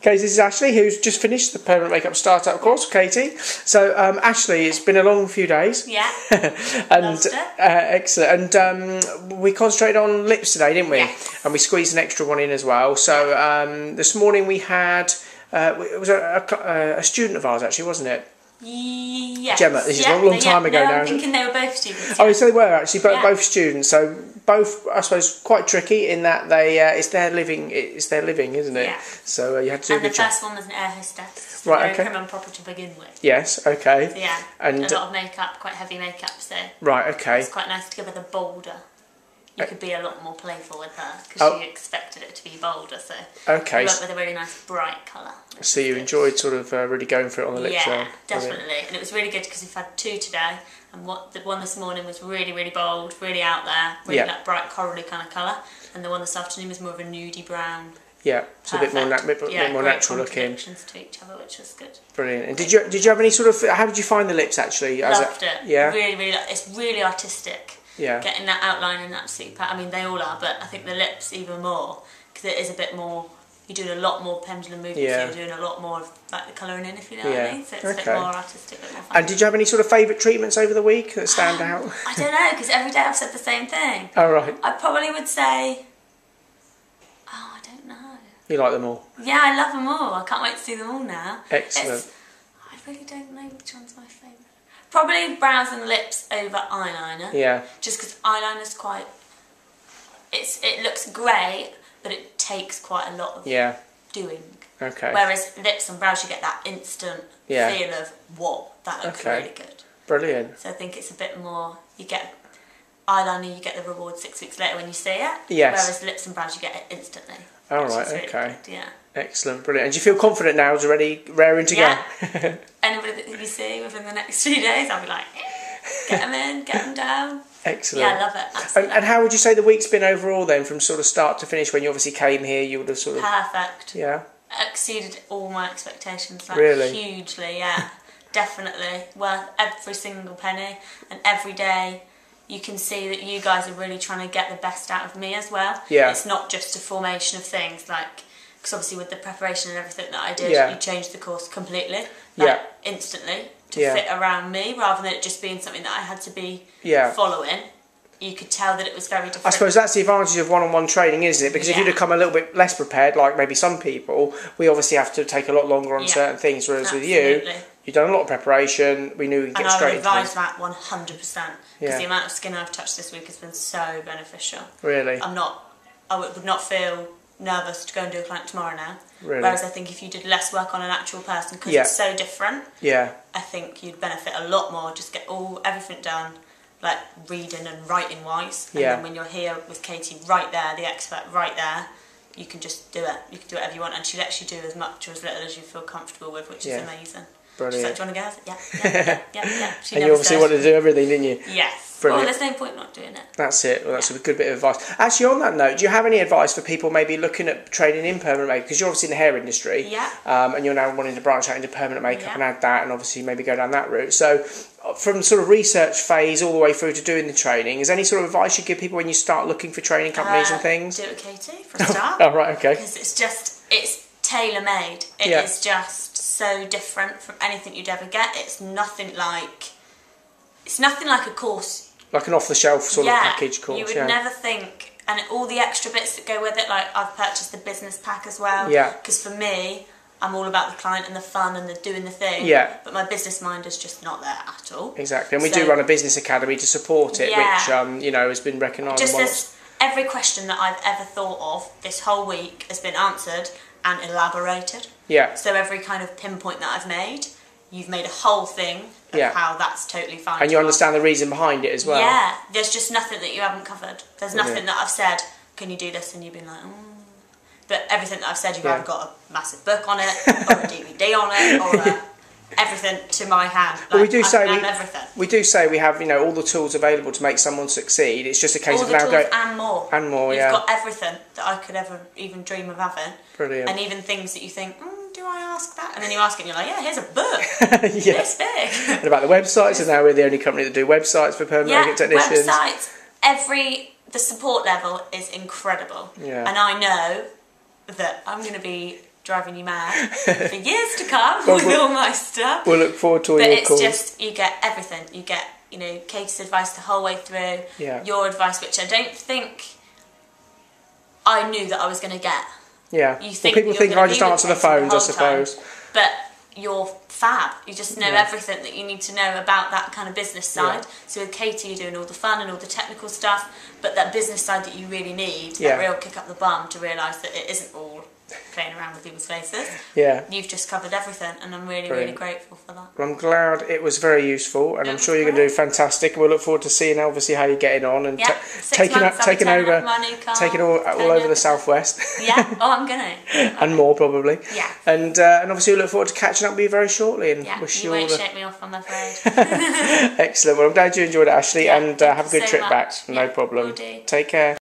Okay, this is Ashleigh, who's just finished the permanent makeup startup course, Katy. So, Ashleigh, it's been a long few days. Yeah. And excellent. And we concentrated on lips today, didn't we? Yes. And we squeezed an extra one in as well. So, this morning we had it was a student of ours, actually, wasn't it? Yes. Gemma. This is a long time ago now. I'm thinking they were both students. Oh, so they were actually both students. So both, I suppose, quite tricky in that they it's their living, isn't it? Yeah. So you had to do a good job. And the first one was an air hostess. Right. Okay. Very prim and proper to begin with. Yes. Okay. So, yeah. And a lot of makeup, quite heavy makeup. So. Right. Okay. It's quite nice to give her the bolder. You could be a lot more playful with her because you expected it to be bolder. So. Okay. We went with a really nice bright colour. So you enjoyed sort of really going for it on the lips. Yeah, definitely. And it was really good because we've had two today, and the one this morning was really, really bold, really out there, really that bright corally kind of colour, and the one this afternoon was more of a nudie brown. Yeah, so a bit more natural looking. To each other, which was good. Brilliant. And did you have any sort of? How did you find the lips actually? Loved it. Yeah. Really, really. It's really artistic. Yeah. Getting that outline and that super. I mean, they all are, but I think the lips even more because it is a bit more. You're doing a lot more pendulum movements. Yeah. So you're doing a lot more of like the colouring in, if you know what I mean. So it's a bit more artistic. A bit more fun. And did you have any sort of favourite treatments over the week that stand out? I don't know because every day I've said the same thing. Oh right. I probably would say. Oh, I don't know. You like them all? Yeah, I love them all. I can't wait to see them all now. Excellent. I really don't know which one's my favourite. Probably brows and lips over eyeliner. Yeah. Just because eyeliner's quite. It looks great, but it takes quite a lot of doing. Okay. Whereas lips and brows, you get that instant feel of whoa, that looks really good. Brilliant. So I think it's a bit more. You get eyeliner, you get the reward 6 weeks later when you see it. Yes. Whereas lips and brows, you get it instantly. All right. Really Okay. good, yeah. Excellent. Brilliant. And do you feel confident now? Is already raring to go? Anybody that you see within the next 2 days, I'll be like, get them in, get them down. Excellent. Yeah, I love it. Absolutely. And how would you say the week's been overall then, from sort of start to finish? When you obviously came here, you would have sort of perfect. Yeah. Exceeded all my expectations. Like, really? Hugely, yeah. Definitely worth every single penny, and every day you can see that you guys are really trying to get the best out of me as well. Yeah. It's not just a formation of things, like, because obviously with the preparation and everything that I did, you changed the course completely, instantly, to fit around me, rather than it just being something that I had to be following. You could tell that it was very different. I suppose that's the advantage of one-on-one training, isn't it? Because if you'd have come a little bit less prepared, like maybe some people, we obviously have to take a lot longer on certain things, whereas with you, you've done a lot of prepreration, we knew we could get straight into it. And I would advise that 100%, because the amount of skin I've touched this week has been so beneficial. Really? I would not feel nervous to go and do a client tomorrow now. Really? Whereas I think if you did less work on an actual person, because it's so different, I think you'd benefit a lot more, just get everything done, like reading and writing wise, and then when you're here with Katy right there, the expert right there, you can just do it. You can do whatever you want, and she lets you do as much or as little as you feel comfortable with, which is amazing. Brilliant. She's like, do you want to go? I was like, yeah. And you obviously wanted to do everything, didn't you? Yes. Brilliant. Well, there's no point not doing it. That's it. Well, that's a good bit of advice. Actually, on that note, do you have any advice for people maybe looking at training in permanent makeup? Because you're obviously in the hair industry, and you're now wanting to branch out into permanent makeup and add that, and obviously maybe go down that route. So, from sort of research phase all the way through to doing the training, is there any sort of advice you give people when you start looking for training companies and things? Do it, Katy, for a start. Oh, right, okay. Because it's tailor-made. It is just so different from anything you'd ever get. It's nothing like a course. Like an off-the-shelf sort of package course. You would never think, and all the extra bits that go with it. Like I've purchased the business pack as well. Yeah. Because for me, I'm all about the client and the fun and the doing the thing. Yeah. But my business mind is just not there at all. Exactly, and we do run a business academy to support it, which has been recognised. Just every question that I've ever thought of this whole week has been answered and elaborated. Yeah. So every kind of pinpoint that I've made, you've made a whole thing of how that's totally fine. And you understand the reason behind it as well. Yeah, there's just nothing that you haven't covered. There's nothing that I've said, can you do this? And you've been like, But everything that I've said, you've either got a massive book on it, or a DVD on it, or everything to my hand. Like, well, we do say we have all the tools available to make someone succeed. It's just a case of now going and more. And more, You've got everything that I could ever even dream of having. Brilliant. And even things that you think, do I ask that? And then you ask it and you're like, yeah, here's a book. This big. And about the websites, and now we're the only company that do websites for permanent makeup technicians. Websites. The support level is incredible. Yeah. And I know that I'm going to be driving you mad for years to come with all my stuff. We'll look forward to all your calls. But it's just, you get everything. You get, you know, Katie's advice the whole way through, your advice, which I don't think I knew that I was going to get. Yeah. You think people think I just answer the phones, I suppose. But you're fab. You just know everything that you need to know about that kind of business side. So with Katie, you're doing all the fun and all the technical stuff, but that business side that you really need, that real kick up the bum to realise that it isn't all playing around with people's faces. Yeah. You've just covered everything, and I'm really, really grateful for that. Well, I'm glad it was very useful, and I'm sure you're going to do fantastic. We'll look forward to seeing, obviously, how you're getting on and taking all over the southwest. Yeah. Oh, I'm gonna. And more probably. Yeah. And obviously, we'll look forward to catching up with you very shortly. And wish you all won't shake me off, I'm afraid. Excellent. Well, I'm glad you enjoyed it, Ashleigh, and have a good trip back. No problem. Will do. Take care.